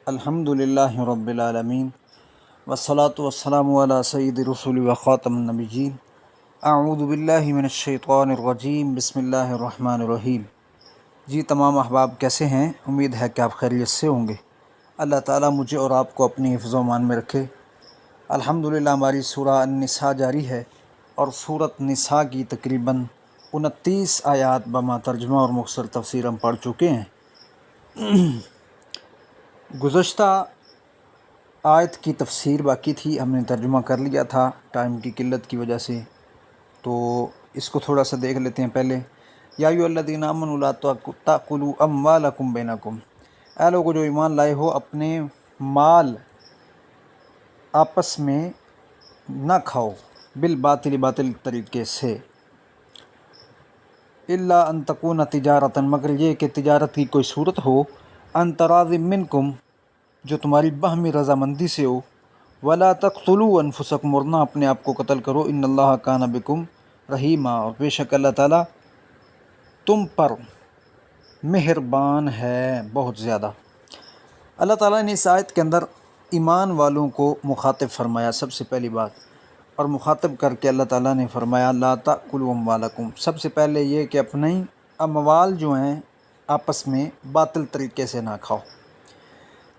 الحمد للہ رب العالمین والصلاة والسلام علی سید رسول و خاتم النبیین اعوذ باللہ من الشیطان الرجیم بسم اللہ الرحمن الرحیم۔ جی تمام احباب کیسے ہیں؟ امید ہے کہ آپ خیریت سے ہوں گے۔ اللہ تعالیٰ مجھے اور آپ کو اپنی حفظ و امان میں رکھے۔ الحمدللہ ہماری سورہ النساء جاری ہے اور سورۃ نساء کی تقریباً 29 آیات بما ترجمہ اور مختصر تفسیر ہم پڑھ چکے ہیں۔ گزشتہ آیت کی تفسیر باقی تھی، ہم نے ترجمہ کر لیا تھا ٹائم کی قلت کی وجہ سے، تو اس کو تھوڑا سا دیکھ لیتے ہیں پہلے۔ یا ایھا الذین آمنوا لا تأکلوا اموالکم بینکم، اے لوگو جو ایمان لائے ہو اپنے مال آپس میں نہ کھاؤ، بالباطل باطل طریقے سے، الا ان تکون تجارتا، مگر یہ کہ تجارت کی کوئی صورت ہو، ان تراض منکم، جو تمہاری باہمی رضامندی سے ہو، ولا تقتلوا انفسکم، اور نہ اپنے آپ کو قتل کرو، ان اللہ کان بکم رحیما، اور بے شک اللہ تعالیٰ تم پر مہربان ہے بہت زیادہ۔ اللہ تعالیٰ نے اس آیت کے اندر ایمان والوں کو مخاطب فرمایا سب سے پہلی بات، اور مخاطب کر کے اللہ تعالیٰ نے فرمایا لا تأکلوا اموالکم، سب سے پہلے یہ کہ اپنے اموال جو ہیں آپس میں باطل طریقے سے نہ کھاؤ۔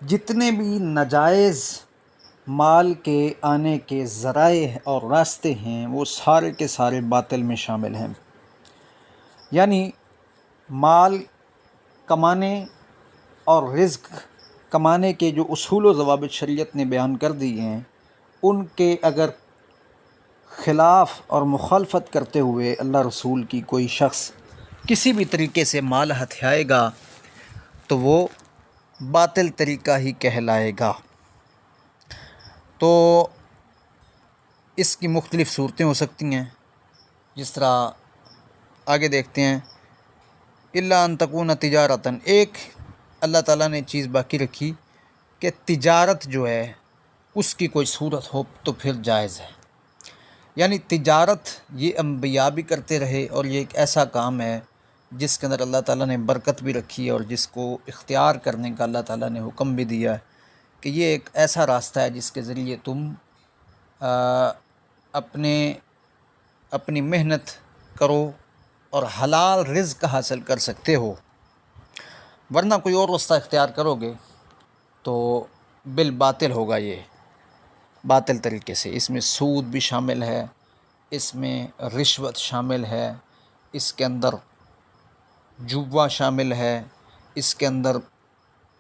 جتنے بھی ناجائز مال کے آنے کے ذرائع اور راستے ہیں وہ سارے کے سارے باطل میں شامل ہیں، یعنی مال کمانے اور رزق کمانے کے جو اصول و ضوابط شریعت نے بیان کر دی ہیں، ان کے اگر خلاف اور مخالفت کرتے ہوئے اللہ رسول کی کوئی شخص کسی بھی طریقے سے مال ہتھیائے گا تو وہ باطل طریقہ ہی کہلائے گا۔ تو اس کی مختلف صورتیں ہو سکتی ہیں، جس طرح آگے دیکھتے ہیں، الا ان تکون تجارتاً، ایک اللہ تعالیٰ نے چیز باقی رکھی کہ تجارت جو ہے اس کی کوئی صورت ہو تو پھر جائز ہے، یعنی تجارت یہ انبیاء بھی کرتے رہے، اور یہ ایک ایسا کام ہے جس کے اندر اللہ تعالیٰ نے برکت بھی رکھی ہے، اور جس کو اختیار کرنے کا اللہ تعالیٰ نے حکم بھی دیا ہے کہ یہ ایک ایسا راستہ ہے جس کے ذریعے تم اپنی محنت کرو اور حلال رزق حاصل کر سکتے ہو، ورنہ کوئی اور راستہ اختیار کرو گے تو بالباطل ہوگا، یہ باطل طریقے سے۔ اس میں سود بھی شامل ہے، اس میں رشوت شامل ہے، اس کے اندر جوا شامل ہے، اس کے اندر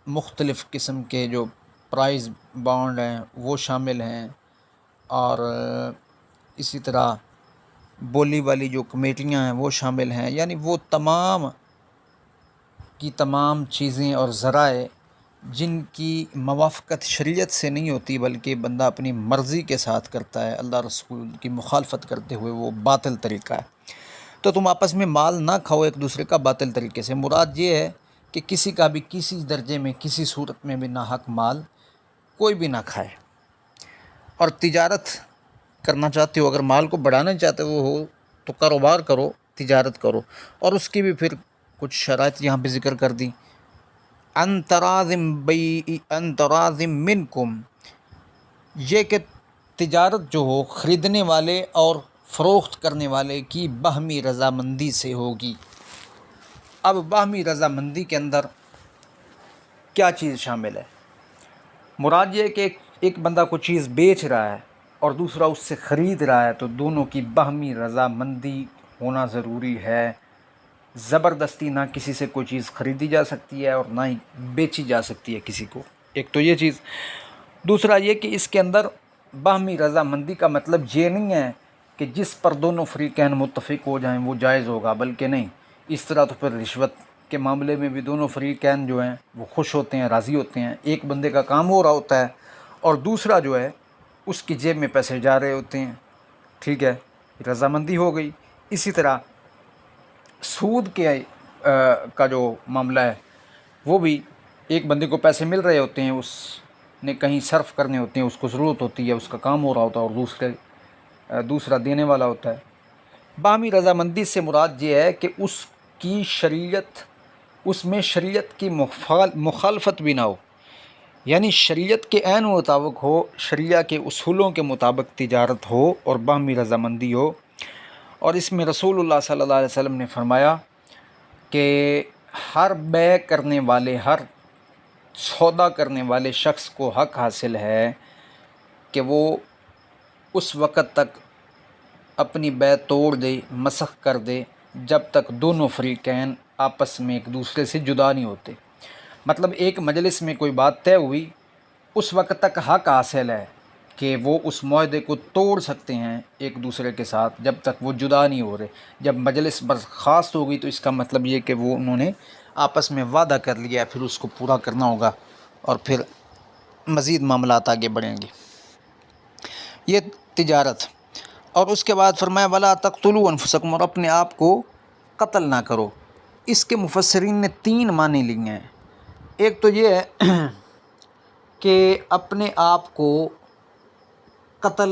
مختلف قسم کے جو پرائز بانڈ ہیں وہ شامل ہیں، اور اسی طرح بولی والی جو کمیٹیاں ہیں وہ شامل ہیں، یعنی وہ تمام کی تمام چیزیں اور ذرائع جن کی موافقت شریعت سے نہیں ہوتی بلکہ بندہ اپنی مرضی کے ساتھ کرتا ہے اللہ رسول کی مخالفت کرتے ہوئے، وہ باطل طریقہ ہے۔ تو تم آپس میں مال نہ کھاؤ ایک دوسرے کا باطل طریقے سے، مراد یہ ہے کہ کسی کا بھی کسی درجے میں کسی صورت میں بھی ناحق مال کوئی بھی نہ کھائے۔ اور تجارت کرنا چاہتے ہو، اگر مال کو بڑھانا چاہتے ہو تو کاروبار کرو، تجارت کرو، اور اس کی بھی پھر کچھ شرائط یہاں پہ ذکر کر دی، ان تراض منکم، یہ کہ تجارت جو ہو خریدنے والے اور فروخت کرنے والے کی باہمی رضامندی سے ہوگی۔ اب باہمی رضامندی کے اندر کیا چیز شامل ہے؟ مراد یہ کہ ایک بندہ کوئی چیز بیچ رہا ہے اور دوسرا اس سے خرید رہا ہے، تو دونوں کی باہمی رضامندی ہونا ضروری ہے۔ زبردستی نہ کسی سے کوئی چیز خریدی جا سکتی ہے اور نہ ہی بیچی جا سکتی ہے کسی کو، ایک تو یہ چیز۔ دوسرا یہ کہ اس کے اندر باہمی رضامندی کا مطلب یہ نہیں ہے کہ جس پر دونوں فریقین متفق ہو جائیں وہ جائز ہوگا، بلکہ نہیں، اس طرح تو پھر رشوت کے معاملے میں بھی دونوں فریقین جو ہیں وہ خوش ہوتے ہیں، راضی ہوتے ہیں، ایک بندے کا کام ہو رہا ہوتا ہے اور دوسرا جو ہے اس کی جیب میں پیسے جا رہے ہوتے ہیں، ٹھیک ہے، رضامندی ہو گئی۔ اسی طرح سود کا جو معاملہ ہے وہ بھی ایک بندے کو پیسے مل رہے ہوتے ہیں، اس نے کہیں صرف کرنے ہوتے ہیں، اس کو ضرورت ہوتی ہے، اس کا کام ہو رہا ہوتا ہے، اور دوسرا دینے والا ہوتا ہے۔ باہمی رضامندی سے مراد یہ ہے کہ اس کی شریعت، اس میں شریعت کی مخالفت بھی نہ ہو، یعنی شریعت کے عین مطابق ہو، شریعہ کے اصولوں کے مطابق تجارت ہو اور باہمی رضامندی ہو۔ اور اس میں رسول اللہ صلی اللہ علیہ وسلم نے فرمایا کہ ہر بیع کرنے والے، ہر سودا کرنے والے شخص کو حق حاصل ہے کہ وہ اس وقت تک اپنی بیع توڑ دے، مسخ کر دے، جب تک دونوں فریقین آپس میں ایک دوسرے سے جدا نہیں ہوتے۔ مطلب ایک مجلس میں کوئی بات طے ہوئی، اس وقت تک حق حاصل ہے کہ وہ اس معاہدے کو توڑ سکتے ہیں ایک دوسرے کے ساتھ جب تک وہ جدا نہیں ہو رہے۔ جب مجلس برخاست ہو گئی تو اس کا مطلب یہ کہ وہ انہوں نے آپس میں وعدہ کر لیا، پھر اس کو پورا کرنا ہوگا اور پھر مزید معاملات آگے بڑھیں گے۔ یہ تجارت۔ اور اس کے بعد فرمایا وَلَا تَقْتُلُوا أَنفُسَكُمْ، اور اپنے آپ کو قتل نہ کرو۔ اس کے مفسرین نے 3 معنی لیے ہیں۔ ایک تو یہ ہے کہ اپنے آپ کو قتل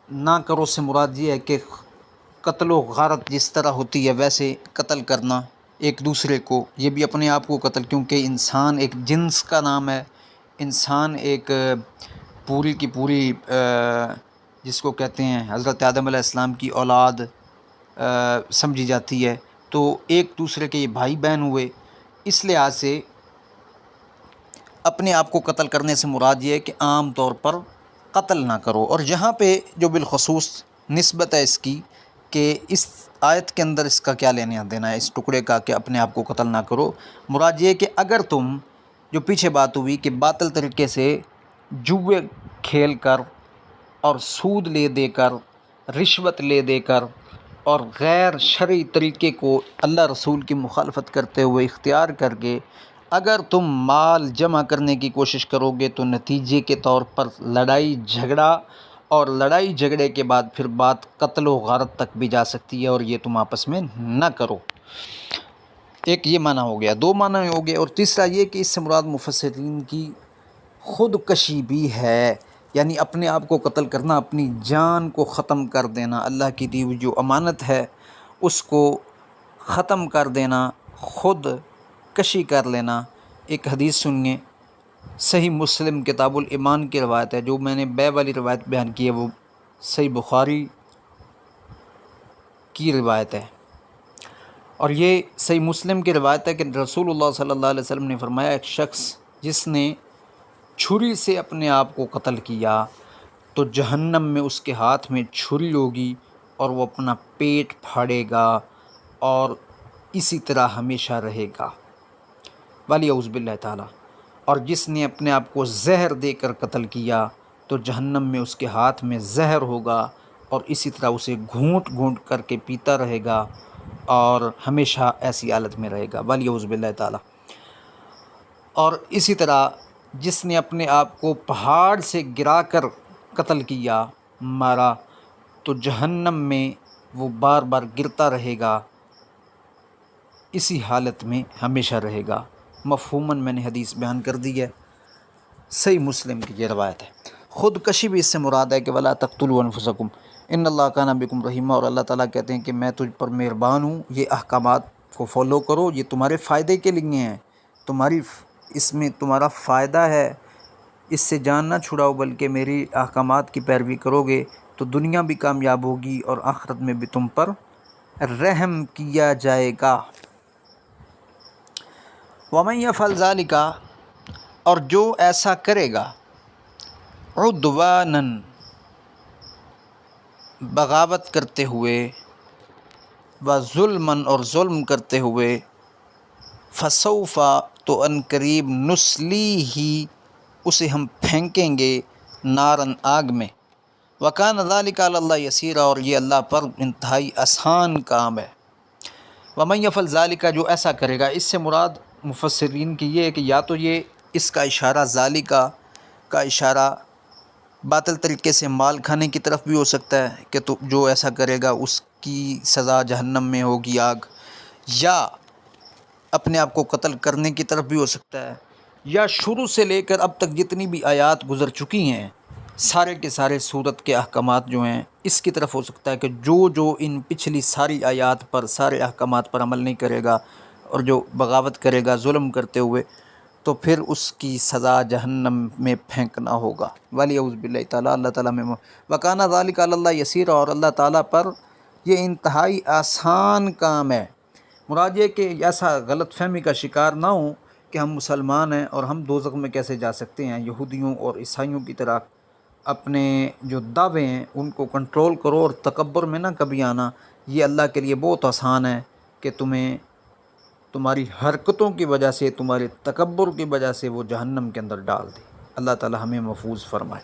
نہ کرو سے مراد یہ ہے کہ قتل و غارت جس طرح ہوتی ہے ویسے قتل کرنا ایک دوسرے کو، یہ بھی اپنے آپ کو قتل، کیونکہ انسان ایک جنس کا نام ہے، انسان ایک پوری کی پوری جس کو کہتے ہیں حضرت آدم علیہ السلام کی اولاد سمجھی جاتی ہے، تو ایک دوسرے کے یہ بھائی بہن ہوئے۔ اس لحاظ سے اپنے آپ کو قتل کرنے سے مراد یہ ہے کہ عام طور پر قتل نہ کرو۔ اور یہاں پہ جو بالخصوص نسبت ہے اس کی کہ اس آیت کے اندر اس کا کیا لینا دینا ہے اس ٹکڑے کا کہ اپنے آپ کو قتل نہ کرو، مراد یہ ہے کہ اگر تم جو پیچھے بات ہوئی کہ باطل طریقے سے جوئے کھیل کر اور سود لے دے کر، رشوت لے دے کر اور غیر شرعی طریقے کو اللہ رسول کی مخالفت کرتے ہوئے اختیار کر کے اگر تم مال جمع کرنے کی کوشش کرو گے تو نتیجے کے طور پر لڑائی جھگڑا، اور لڑائی جھگڑے کے بعد پھر بات قتل و غارت تک بھی جا سکتی ہے، اور یہ تم آپس میں نہ کرو۔ ایک یہ معنی ہو گیا، 2 معنی ہو گئے، اور تیسرا یہ کہ اس سے مراد مفسرین کی خودکشی بھی ہے، یعنی اپنے آپ کو قتل کرنا، اپنی جان کو ختم کر دینا، اللہ کی دی ہوئی جو امانت ہے اس کو ختم کر دینا، خود کشی کر لینا۔ ایک حدیث سنیے، صحیح مسلم کتاب الایمان کی روایت ہے، جو میں نے بیع والی روایت بیان کی ہے وہ صحیح بخاری کی روایت ہے، اور یہ صحیح مسلم کی روایت ہے کہ رسول اللہ صلی اللہ علیہ وسلم نے فرمایا ایک شخص جس نے چھری سے اپنے آپ کو قتل کیا تو جہنم میں اس کے ہاتھ میں چھری ہوگی اور وہ اپنا پیٹ پھاڑے گا اور اسی طرح ہمیشہ رہے گا، وَلِیَعُوذُ بِاللَّهِ تعالیٰ۔ اور جس نے اپنے آپ کو زہر دے کر قتل کیا تو جہنم میں اس کے ہاتھ میں زہر ہوگا اور اسی طرح اسے گھونٹ گھونٹ کر کے پیتا رہے گا اور ہمیشہ ایسی حالت میں رہے گا، وَلِیَعُوذُ بِاللَّهِ تعالیٰ۔ اور اسی طرح جس نے اپنے آپ کو پہاڑ سے گرا کر قتل کیا، مارا، تو جہنم میں وہ بار بار گرتا رہے گا، اسی حالت میں ہمیشہ رہے گا۔ مفہوماً میں نے حدیث بیان کر دی ہے، صحیح مسلم کی یہ روایت ہے۔ خودکشی بھی اس سے مراد ہے کہ وَلَا تَقْتُلُوا أَنفُسَكُمْ إِنَّ اللَّهَ كَانَ بِكُمْ رَحِيمًا، اور اللہ تعالیٰ کہتے ہیں کہ میں تجھ پر مہربان ہوں، یہ احکامات کو فالو کرو، یہ تمہارے فائدے کے لیے ہیں، اس میں تمہارا فائدہ ہے، اس سے جان نہ چھڑاؤ بلکہ میری احکامات کی پیروی کرو گے تو دنیا بھی کامیاب ہوگی اور آخرت میں بھی تم پر رحم کیا جائے گا۔ وَمَن يَفْعَلْ ذَلِكَ، اور جو ایسا کرے گا، عُدْوَانًا، بغاوت کرتے ہوئے، وَظُلْمًا، اور ظلم کرتے ہوئے، فَسَوْفَ، تو ان قریب، نُصْلِیہِ، اسے ہم پھینکیں گے، نارن، آگ میں، وَكَانَ ذَلِكَ عَلَى اللَّهِ يَسِيرًا، اور یہ اللہ پر انتہائی آسان کام ہے۔ وَمَن يَفْعَلْ ذَلِكَ، جو ایسا کرے گا، اس سے مراد مفسرین کی یہ ہے کہ یا تو یہ اس کا اشارہ ذالکا کا اشارہ باطل طریقے سے مال کھانے کی طرف بھی ہو سکتا ہے کہ تو جو ایسا کرے گا اس کی سزا جہنم میں ہوگی، آگ، یا اپنے آپ کو قتل کرنے کی طرف بھی ہو سکتا ہے، یا شروع سے لے کر اب تک جتنی بھی آیات گزر چکی ہیں سارے کے سارے صورت کے احکامات جو ہیں اس کی طرف ہو سکتا ہے کہ جو ان پچھلی ساری آیات پر، سارے احکامات پر عمل نہیں کرے گا اور جو بغاوت کرے گا ظلم کرتے ہوئے، تو پھر اس کی سزا جہنم میں پھینکنا ہوگا۔ وَلِيَعُوذُ بِاللَّهِ تعالیٰ، اللہ تعالیٰ میں وَكَانَ ذَلِكَ عَلَى اللَّهِ يَسِيرًا، اور اللہ تعالیٰ پر یہ انتہائی آسان کام ہے۔ مراد یہ کہ ایسا غلط فہمی کا شکار نہ ہوں کہ ہم مسلمان ہیں اور ہم دوزخ میں کیسے جا سکتے ہیں۔ یہودیوں اور عیسائیوں کی طرح اپنے جو دعوے ہیں ان کو کنٹرول کرو اور تکبر میں نہ کبھی آنا۔ یہ اللہ کے لیے بہت آسان ہے کہ تمہیں تمہاری حرکتوں کی وجہ سے، تمہارے تکبر کی وجہ سے وہ جہنم کے اندر ڈال دے۔ اللہ تعالی ہمیں محفوظ فرمائے۔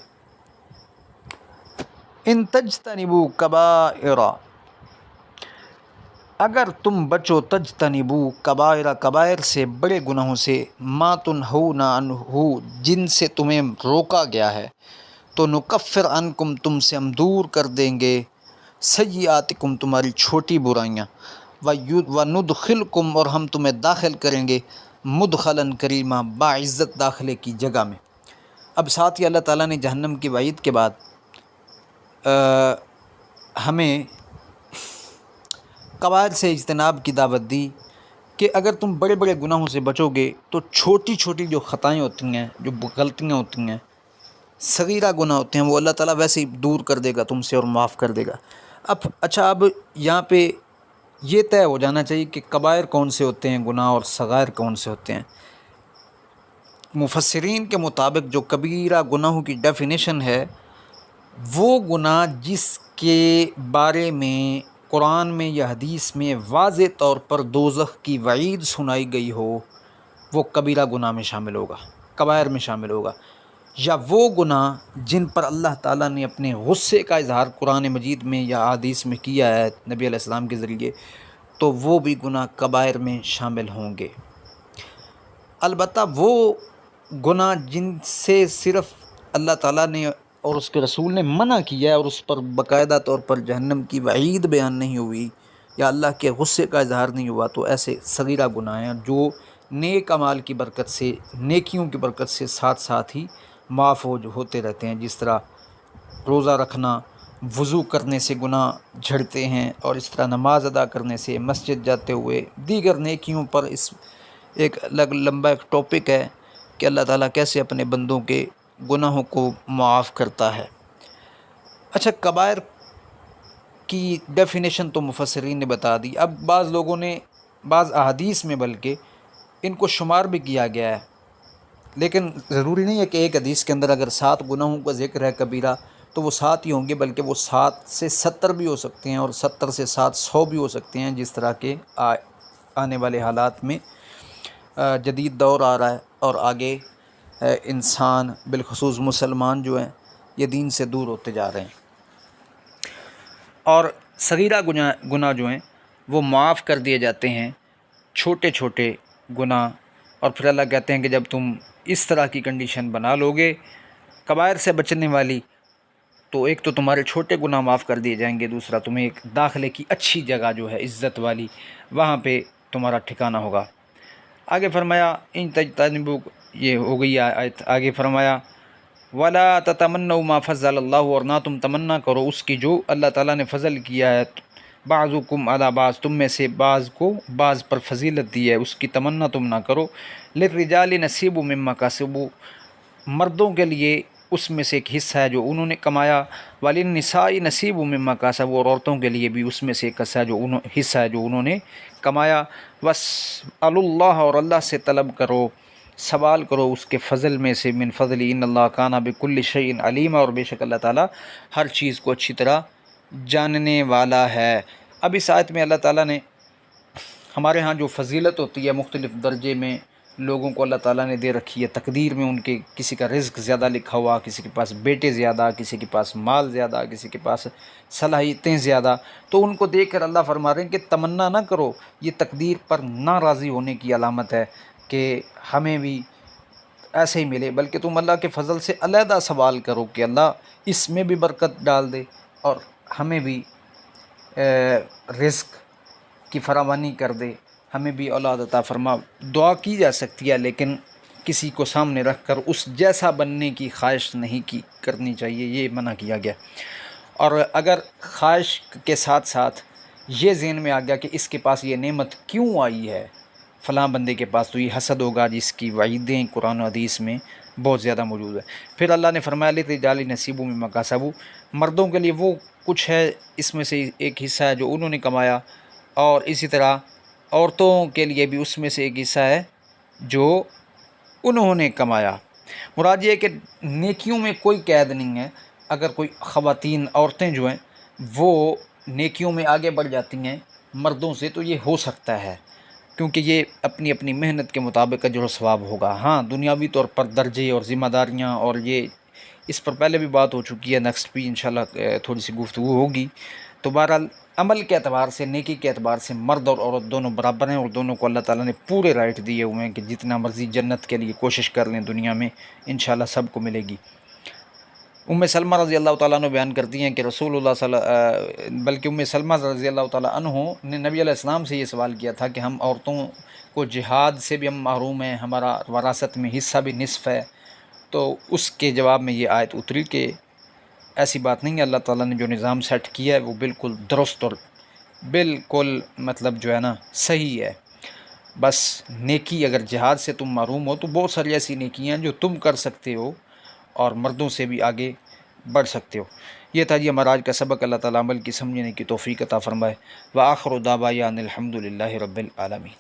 ان تجتنبوا کبائر، اگر تم بچو، تجتنبوا کبائر، کبائر سے، بڑے گناہوں سے، ما تنہون عنہ، جن سے تمہیں روکا گیا ہے، تو نکفر عنکم، تم سے ہم دور کر دیں گے، سیئاتکم، تمہاری چھوٹی برائیاں، وندخلکم، اور ہم تمہیں داخل کریں گے، مدخلاً کریما، باعزت داخلے کی جگہ میں۔ اب ساتھ ہی اللہ تعالیٰ نے جہنم کی وعید کے بعد ہمیں کبائر سے اجتناب کی دعوت دی کہ اگر تم بڑے بڑے گناہوں سے بچو گے تو چھوٹی چھوٹی جو خطائیں ہوتی ہیں، جو غلطیاں ہوتی ہیں، صغیرہ گناہ ہوتے ہیں، وہ اللہ تعالیٰ ویسے ہی دور کر دے گا تم سے اور معاف کر دے گا۔ اب یہاں پہ یہ طے ہو جانا چاہیے کہ کبائر کون سے ہوتے ہیں گناہ اور صغائر کون سے ہوتے ہیں۔ مفسرین کے مطابق جو کبیرہ گناہوں کی ڈیفینیشن ہے، وہ گناہ جس کے بارے میں قرآن میں یا حدیث میں واضح طور پر دوزخ کی وعید سنائی گئی ہو، وہ کبیرہ گناہ میں شامل ہوگا، کبائر میں شامل ہوگا۔ یا وہ گناہ جن پر اللہ تعالیٰ نے اپنے غصے کا اظہار قرآن مجید میں یا حدیث میں کیا ہے نبی علیہ السلام کے ذریعے، تو وہ بھی گناہ کبائر میں شامل ہوں گے۔ البتہ وہ گناہ جن سے صرف اللہ تعالیٰ نے اور اس کے رسول نے منع کیا ہے اور اس پر باقاعدہ طور پر جہنم کی وعید بیان نہیں ہوئی یا اللہ کے غصے کا اظہار نہیں ہوا، تو ایسے صغیرہ گناہ ہیں جو نیک اعمال کی برکت سے، نیکیوں کی برکت سے ساتھ ساتھ ہی معاف ہوتے رہتے ہیں۔ جس طرح روزہ رکھنا، وضو کرنے سے گناہ جھڑتے ہیں، اور اس طرح نماز ادا کرنے سے، مسجد جاتے ہوئے، دیگر نیکیوں پر اس ایک لمبا ایک ٹاپک ہے کہ اللہ تعالیٰ کیسے اپنے بندوں کے گناہوں کو معاف کرتا ہے۔ اچھا، کبائر کی ڈیفینیشن تو مفسرین نے بتا دی۔ اب بعض لوگوں نے، بعض احادیث میں بلکہ ان کو شمار بھی کیا گیا ہے، لیکن ضروری نہیں ہے کہ ایک حدیث کے اندر اگر 7 گناہوں کا ذکر ہے کبیرہ تو وہ 7 ہی ہوں گے، بلکہ وہ 7 سے 70 بھی ہو سکتے ہیں اور 70 سے 7 100 بھی ہو سکتے ہیں، جس طرح کے آنے والے حالات میں جدید دور آ رہا ہے اور آگے انسان بالخصوص مسلمان جو ہیں یہ دین سے دور ہوتے جا رہے ہیں۔ اور صغیرہ گناہ جو ہیں وہ معاف کر دیے جاتے ہیں، چھوٹے چھوٹے گناہ، اور پھر اللہ کہتے ہیں کہ جب تم اس طرح کی کنڈیشن بنا لو گے کبائر سے بچنے والی، تو ایک تو تمہارے چھوٹے گناہ معاف کر دیے جائیں گے، دوسرا تمہیں ایک داخلے کی اچھی جگہ جو ہے عزت والی، وہاں پہ تمہارا ٹھکانہ ہوگا۔ آگے فرمایا ان تجتنبوا، یہ ہو گئی آیت۔ آگے فرمایا وَلَا تَتَمَنَّوْا مَا فَضَّلَ اللَّهُ، اور نہ تم تمنا کرو اس کی جو اللہ تعالیٰ نے فضل کیا ہے، بعضکم علی بعض، تم میں سے بعض کو بعض پر فضیلت دی ہے، اس کی تمنا تم نہ کرو۔ لِلرِّجَالِ نَصِیبٌ مِّمَّا کَسَبُوا، مردوں کے لیے اس میں سے ایک حصہ ہے جو انہوں نے کمایا، وَلِلنِّسَاءِ نَصِیبٌ مِّمَّا کَسَبُوا، اور عورتوں کے لیے بھی اس میں سے ایک حصہ ہے جو انہوں نے کمایا۔ وَاسْأَلُوا اللَّهَ، اور اللہ سے طلب کرو، سوال کرو اس کے فضل میں سے، من فضل، ان اللہ کان بکل شیء علیما، اور بے شک اللہ تعالیٰ ہر چیز کو اچھی طرح جاننے والا ہے۔ اب اس آیت میں اللہ تعالیٰ نے ہمارے ہاں جو فضیلت ہوتی ہے مختلف درجے میں لوگوں کو اللہ تعالیٰ نے دے رکھی ہے، تقدیر میں ان کے کسی کا رزق زیادہ لکھا ہوا، کسی کے پاس بیٹے زیادہ، کسی کے پاس مال زیادہ، کسی کے پاس صلاحیتیں زیادہ، تو ان کو دیکھ کر اللہ فرما رہے ہیں کہ تمنا نہ کرو، یہ تقدیر پر ناراضی ہونے کی علامت ہے کہ ہمیں بھی ایسے ہی ملے، بلکہ تم اللہ کے فضل سے علیحدہ سوال کرو کہ اللہ اس میں بھی برکت ڈال دے اور ہمیں بھی رزق کی فراوانی کر دے، ہمیں بھی اولاد عطا فرما۔ دعا کی جا سکتی ہے لیکن کسی کو سامنے رکھ کر اس جیسا بننے کی خواہش نہیں کرنی چاہیے، یہ منع کیا گیا۔ اور اگر خواہش کے ساتھ ساتھ یہ ذہن میں آ گیا کہ اس کے پاس یہ نعمت کیوں آئی ہے، فلاں بندے کے پاس تو یہ حسد ہوگا، جس کی وعیدیں قرآن و حدیث میں بہت زیادہ موجود ہے۔ پھر اللہ نے فرمایا لِلرِّجَالِ نَصِیبٌ مِّمَّا اکْتَسَبُوا، مردوں کے لیے وہ کچھ ہے اس میں سے ایک حصہ ہے جو انہوں نے کمایا، اور اسی طرح عورتوں کے لیے بھی اس میں سے ایک حصہ ہے جو انہوں نے کمایا۔ مراد یہ ہے کہ نیکیوں میں کوئی قید نہیں ہے۔ اگر کوئی خواتین، عورتیں جو ہیں وہ نیکیوں میں آگے بڑھ جاتی ہیں مردوں سے تو یہ ہو سکتا ہے، کیونکہ یہ اپنی اپنی محنت کے مطابق اجر و ثواب ہوگا۔ ہاں دنیاوی طور پر درجے اور ذمہ داریاں، اور یہ اس پر پہلے بھی بات ہو چکی ہے، نیکسٹ بھی انشاءاللہ تھوڑی سی گفتگو ہوگی۔ تو بہرحال عمل کے اعتبار سے، نیکی کے اعتبار سے مرد اور عورت دونوں برابر ہیں، اور دونوں کو اللہ تعالیٰ نے پورے رائٹ دیے ہوئے ہیں کہ جتنا مرضی جنت کے لیے کوشش کر لیں دنیا میں، انشاءاللہ سب کو ملے گی۔ سلمہ رضی اللہ تعالیٰ عنہ بیان کرتی ہیں کہ رسول اللہ بلکہ سلمہ رضی اللہ تعالیٰ عنہ نے نبی علیہ السلام سے یہ سوال کیا تھا کہ ہم عورتوں کو جہاد سے بھی ہم محروم ہیں، ہمارا وراثت میں حصہ بھی نصف ہے۔ تو اس کے جواب میں یہ آیت اتری کہ ایسی بات نہیں ہے، اللہ تعالیٰ نے جو نظام سیٹ کیا ہے وہ بالکل درست اور بالکل مطلب جو ہے نا صحیح ہے۔ بس نیکی، اگر جہاد سے تم محروم ہو تو بہت ساری ایسی نیکیاں ہیں جو تم کر سکتے ہو اور مردوں سے بھی آگے بڑھ سکتے ہو۔ یہ تھا جی ہمارا آج کا سبق۔ اللہ تعالیٰ عمل کی سمجھنے کی توفیق عطا فرمائے۔ وآخر دعوانا الحمد للہ رب العالمین۔